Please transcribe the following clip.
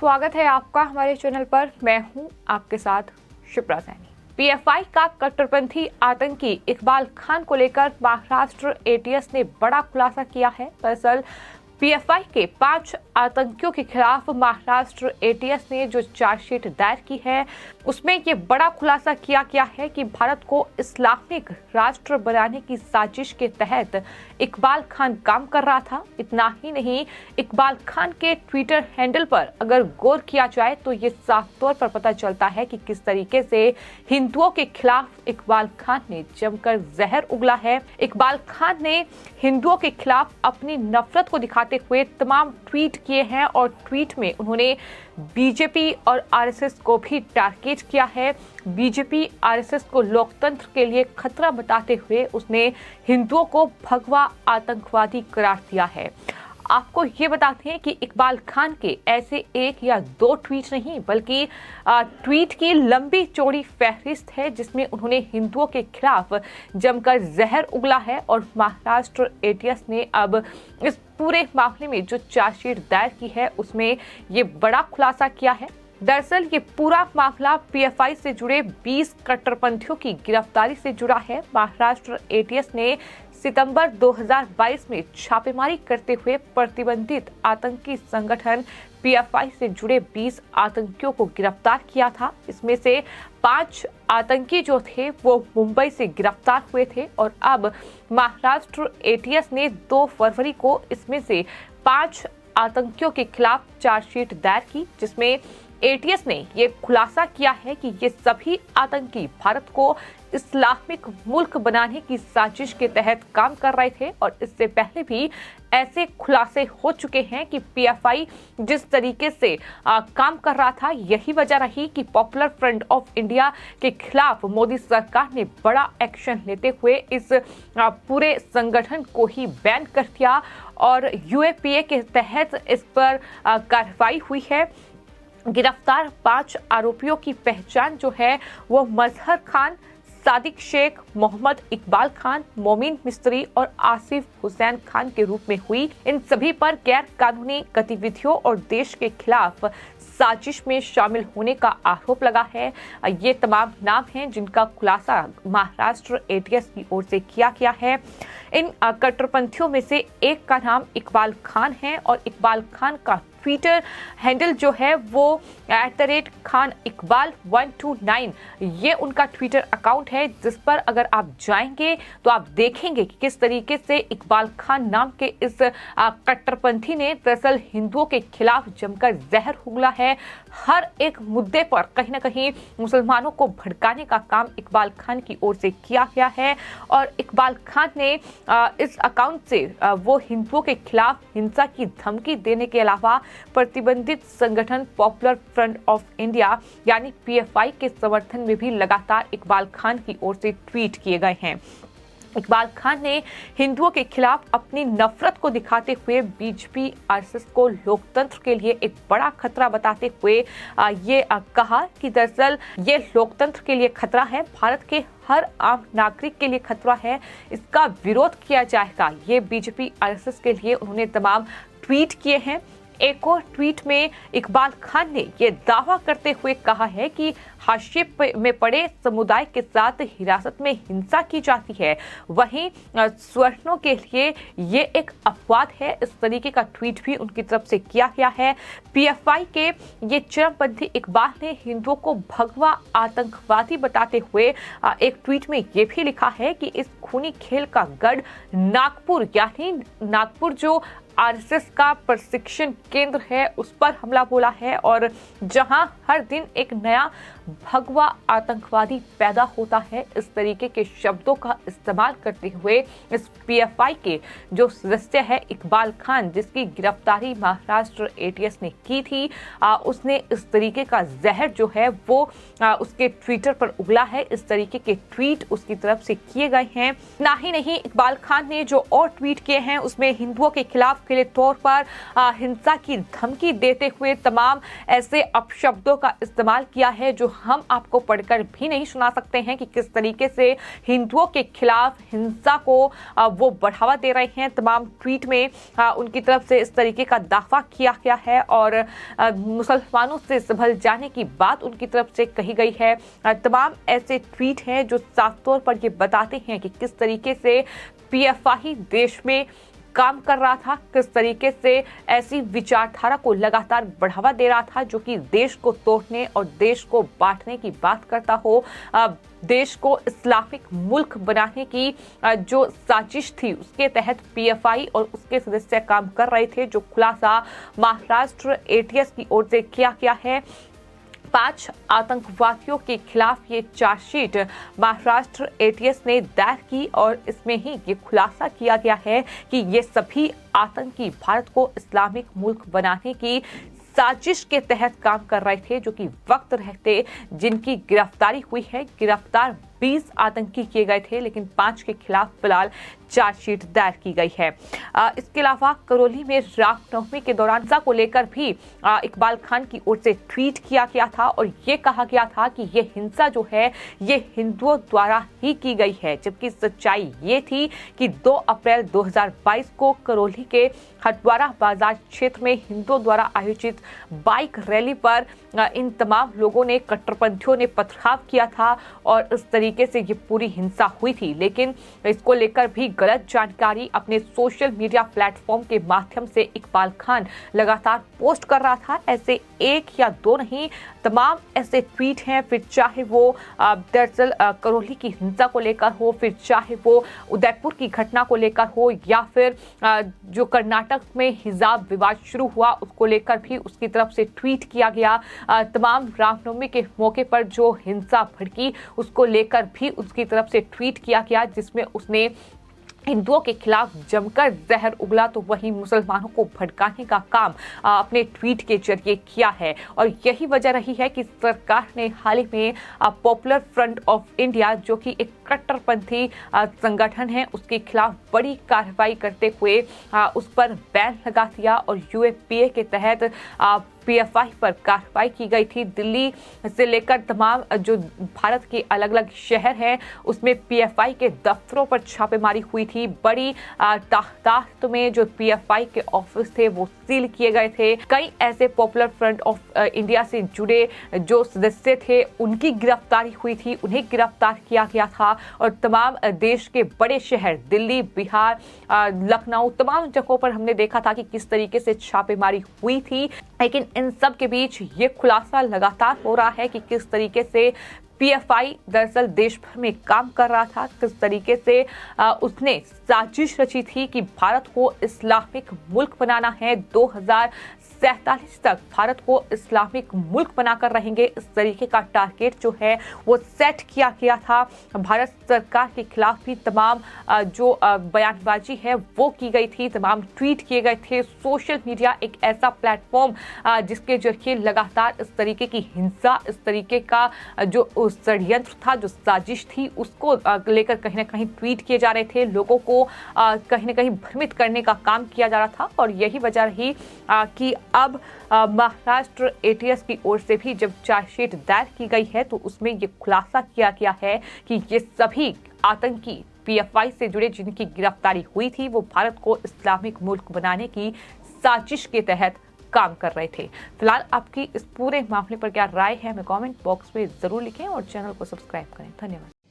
स्वागत है आपका हमारे चैनल पर। मैं हूं आपके साथ शिप्रा सैनी। पीएफआई का कट्टरपंथी आतंकी इकबाल खान को लेकर महाराष्ट्र एटीएस ने बड़ा खुलासा किया है। दरअसल पीएफआई के 5 आतंकियों के खिलाफ महाराष्ट्र एटीएस ने जो चार्जशीट दायर की है उसमें ये बड़ा खुलासा किया गया है कि भारत को इस्लामिक राष्ट्र बनाने की साजिश के तहत इकबाल खान काम कर रहा था। इतना ही नहीं, इकबाल खान के ट्विटर हैंडल पर अगर गौर किया जाए तो ये साफ तौर पर पता चलता है कि किस तरीके से हिंदुओं के खिलाफ इकबाल खान ने जमकर जहर उगला है। इकबाल खान ने हिंदुओं के खिलाफ अपनी नफरत को दिखाते हुए तमाम ट्वीट किए हैं और ट्वीट में उन्होंने बीजेपी और आरएसएस को भी टारगेट किया है। बीजेपी आरएसएस को लोकतंत्र के लिए खतरा बताते हुए उसने हिंदुओं को भगवा आतंकवादी करार दिया है। आपको ये बताते हैं कि इकबाल खान के ऐसे 1 या 2 ट्वीट नहीं बल्कि ट्वीट की लंबी चौड़ी फहरिस्त है जिसमें उन्होंने हिंदुओं के खिलाफ जमकर जहर उगला है। और महाराष्ट्र एटीएस ने अब इस पूरे मामले में जो चार्जशीट दायर की है उसमें ये बड़ा खुलासा किया है। दरअसल ये पूरा मामला पीएफआई से जुड़े 20 कट्टरपंथियों की गिरफ्तारी से जुड़ा है। महाराष्ट्र एटीएस ने सितंबर 2022 में छापेमारी करते हुए प्रतिबंधित आतंकी संगठन पीएफआई से जुड़े 20 आतंकियों को गिरफ्तार किया था। इसमें से 5 आतंकी जो थे वो मुंबई से गिरफ्तार हुए थे और अब महाराष्ट्र एटीएस ने 2 फरवरी को इसमें से 5 आतंकियों के खिलाफ चार्जशीट दायर की, जिसमें एटीएस ने ये खुलासा किया है कि ये सभी आतंकी भारत को इस्लामिक मुल्क बनाने की साजिश के तहत काम कर रहे थे। और इससे पहले भी ऐसे खुलासे हो चुके हैं कि पीएफआई जिस तरीके से काम कर रहा था, यही वजह रही कि पॉपुलर फ्रंट ऑफ इंडिया के खिलाफ मोदी सरकार ने बड़ा एक्शन लेते हुए इस पूरे संगठन को ही बैन कर दिया और यूएपीए के तहत इस पर कार्रवाई हुई है। गिरफ्तार 5 आरोपियों की पहचान जो है वो मजहर खान, सादिक शेख, मोहम्मद इकबाल खान, मोमिन मिस्त्री और आसिफ हुसैन खान के रूप में हुई। इन सभी पर गैर कानूनी गतिविधियों और देश के खिलाफ साजिश में शामिल होने का आरोप लगा है। ये तमाम नाम हैं जिनका खुलासा महाराष्ट्र एटीएस की ओर से किया गया है। इन कट्टरपंथियों में से एक का नाम इकबाल खान है और इकबाल खान का ट्विटर हैंडल जो है वो @खान_इकबाल129 ये उनका ट्विटर अकाउंट है, जिस पर अगर आप जाएंगे तो आप देखेंगे कि किस तरीके से इकबाल खान नाम के इस कट्टरपंथी ने दरअसल हिंदुओं के खिलाफ जमकर जहर उगला है। हर एक मुद्दे पर कहीं ना कहीं मुसलमानों को भड़काने का काम इकबाल खान की ओर से किया गया है और इकबाल खान ने इस अकाउंट से वो हिंदुओं के खिलाफ हिंसा की धमकी देने के अलावा प्रतिबंधित संगठन पॉपुलर फ्रंट ऑफ इंडिया यानी पीएफआई के समर्थन में भी लगातार इकबाल खान की ओर से ट्वीट किए गए हैं। इकबाल खान ने हिंदुओं के खिलाफ अपनी नफरत को दिखाते हुए बीजेपी आरएसएस को लोकतंत्र के लिए एक बड़ा खतरा बताते हुए ये कहा कि दरअसल ये लोकतंत्र के लिए खतरा है, भारत के हर आम नागरिक के लिए खतरा है, इसका विरोध किया जाएगा। ये बीजेपी आरएसएस के लिए उन्होंने तमाम ट्वीट किए हैं। एक और ट्वीट में इकबाल खान ने यह दावा करते हुए कहा है कि हाशिए में पड़े समुदाय के साथ हिरासत में हिंसा की जाती है, वहीं सवर्णों के लिए ये एक अपवाद है। इस तरीके का ट्वीट भी उनकी तरफ से किया गया है। पीएफआई के ये चरमपंथी इकबाल ने हिंदुओं को भगवा आतंकवादी बताते हुए एक ट्वीट में ये भी लिखा है कि इस खूनी खेल का गढ़ नागपुर यानी नागपुर जो आरएसएस का प्रशिक्षण केंद्र है उस पर हमला बोला है और जहां हर दिन एक नया भगवा आतंकवादी पैदा होता है। इस तरीके के शब्दों का इस्तेमाल करते हुए इस पीएफआई के जो सदस्य है इकबाल खान, जिसकी गिरफ्तारी महाराष्ट्र एटीएस ने की थी, उसने इस तरीके का जहर जो है वो उसके ट्विटर पर उगला है। इस तरीके के ट्वीट उसकी तरफ से किए गए हैं। ना ही नहीं, इकबाल खान ने जो और ट्वीट किए हैं उसमें हिंदुओं के खिलाफ के तौर पर हिंसा की धमकी देते हुए तमाम ऐसे अपशब्दों का इस्तेमाल किया है जो हम आपको पढ़कर भी नहीं सुना सकते हैं कि किस तरीके से हिंदुओं के खिलाफ हिंसा को वो बढ़ावा दे रहे हैं। तमाम ट्वीट में उनकी तरफ से इस तरीके का दावा किया गया है और मुसलमानों से संभल जाने की बात उनकी तरफ से कही गई है। तमाम ऐसे ट्वीट हैं जो साफ तौर पर ये बताते हैं कि किस तरीके से पीएफआई देश में काम कर रहा था, किस तरीके से ऐसी विचारधारा को लगातार बढ़ावा दे रहा था जो कि देश को तोड़ने और देश को बांटने की बात करता हो। देश को इस्लामिक मुल्क बनाने की जो साजिश थी उसके तहत पीएफआई और उसके सदस्य काम कर रहे थे, जो खुलासा महाराष्ट्र एटीएस की ओर से किया गया है। 5 आतंकवादियों के खिलाफ ये चार्जशीट महाराष्ट्र एटीएस ने दायर की और इसमें ही ये खुलासा किया गया है कि ये सभी आतंकी भारत को इस्लामिक मुल्क बनाने की साजिश के तहत काम कर रहे थे, जो कि वक्त रहते जिनकी गिरफ्तारी हुई है। गिरफ्तार 20 आतंकी किए गए थे, लेकिन 5 के खिलाफ फिलहाल चार्जशीट दायर की गई है। इसके अलावा करौली में रामनवमी के दौरान हिंसा को लेकर भी इकबाल खान की ओर से ट्वीट किया गया था और ये कहा गया था कि ये हिंसा जो है ये हिंदुओं द्वारा ही की गई है, जबकि सच्चाई ये थी कि 2 अप्रैल 2022 को करौली के हटवारा बाजार क्षेत्र में हिंदुओं द्वारा आयोजित बाइक रैली पर इन तमाम लोगों ने, कट्टरपंथियों ने पथराव किया था और इस तरीके से ये पूरी हिंसा हुई थी। लेकिन इसको लेकर भी गलत जानकारी अपने सोशल मीडिया प्लेटफॉर्म के माध्यम से इकबाल खान लगातार पोस्ट कर रहा था। ऐसे 1 या 2 नहीं, तमाम ऐसे ट्वीट हैं, फिर चाहे वो दरअसल करौली की हिंसा को लेकर हो, फिर चाहे वो उदयपुर की घटना को लेकर हो, या फिर जो कर्नाटक में हिजाब विवाद शुरू हुआ उसको लेकर भी उसकी तरफ से ट्वीट किया गया। तमाम रामनवमी के मौके पर जो हिंसा भड़की उसको लेकर भी उसकी तरफ से ट्वीट किया गया, जिसमें उसने हिंदुओं के खिलाफ जमकर जहर उगला, तो वही मुसलमानों को भड़काने का काम अपने ट्वीट के जरिए किया है। और यही वजह रही है कि सरकार ने हाल ही में पॉपुलर फ्रंट ऑफ इंडिया, जो कि एक कट्टरपंथी संगठन है, उसके खिलाफ बड़ी कार्रवाई करते हुए उस पर बैन लगा दिया और यूएपीए के तहत पीएफआई पर कार्रवाई की गई थी। दिल्ली से लेकर तमाम जो भारत के अलग अलग शहर हैं उसमें पीएफआई के दफ्तरों पर छापेमारी हुई थी। बड़ी तादाद में जो पीएफआई के ऑफिस थे वो सील किए गए थे। कई ऐसे पॉपुलर फ्रंट ऑफ इंडिया से जुड़े जो सदस्य थे उनकी गिरफ्तारी हुई थी, उन्हें गिरफ्तार किया गया था और तमाम देश के बड़े शहर दिल्ली, बिहार, लखनऊ, तमाम जगहों पर हमने देखा था कि किस तरीके से छापेमारी हुई थी। लेकिन इन सब के बीच ये खुलासा लगातार हो रहा है कि किस तरीके से पीएफआई दरअसल देश भर में काम कर रहा था, किस तरीके से उसने साजिश रची थी कि भारत को इस्लामिक मुल्क बनाना है। 2047 तक भारत को इस्लामिक मुल्क बनाकर रहेंगे, इस तरीके का टारगेट जो है वो सेट किया गया था। भारत सरकार के खिलाफ भी तमाम जो बयानबाजी है वो की गई थी, तमाम ट्वीट किए गए थे। सोशल मीडिया एक ऐसा प्लेटफॉर्म जिसके जरिए लगातार इस तरीके की हिंसा, इस तरीके का जो षड्यंत्र था, जो साजिश थी, उसको लेकर कहीं ना कहीं ट्वीट किए जा रहे थे, लोगों को कहीं ना कहीं भ्रमित करने का काम किया जा रहा था। और यही वजह रही कि अब महाराष्ट्र एटीएस की ओर से भी जब चार्जशीट दायर की गई है तो उसमें ये खुलासा किया गया है कि ये सभी आतंकी पीएफआई से जुड़े जिनकी गिरफ्तारी हुई थी वो भारत को इस्लामिक मुल्क बनाने की साजिश के तहत काम कर रहे थे। फिलहाल आपकी इस पूरे मामले पर क्या राय है हमें कमेंट बॉक्स में जरूर लिखें और चैनल को सब्सक्राइब करें। धन्यवाद।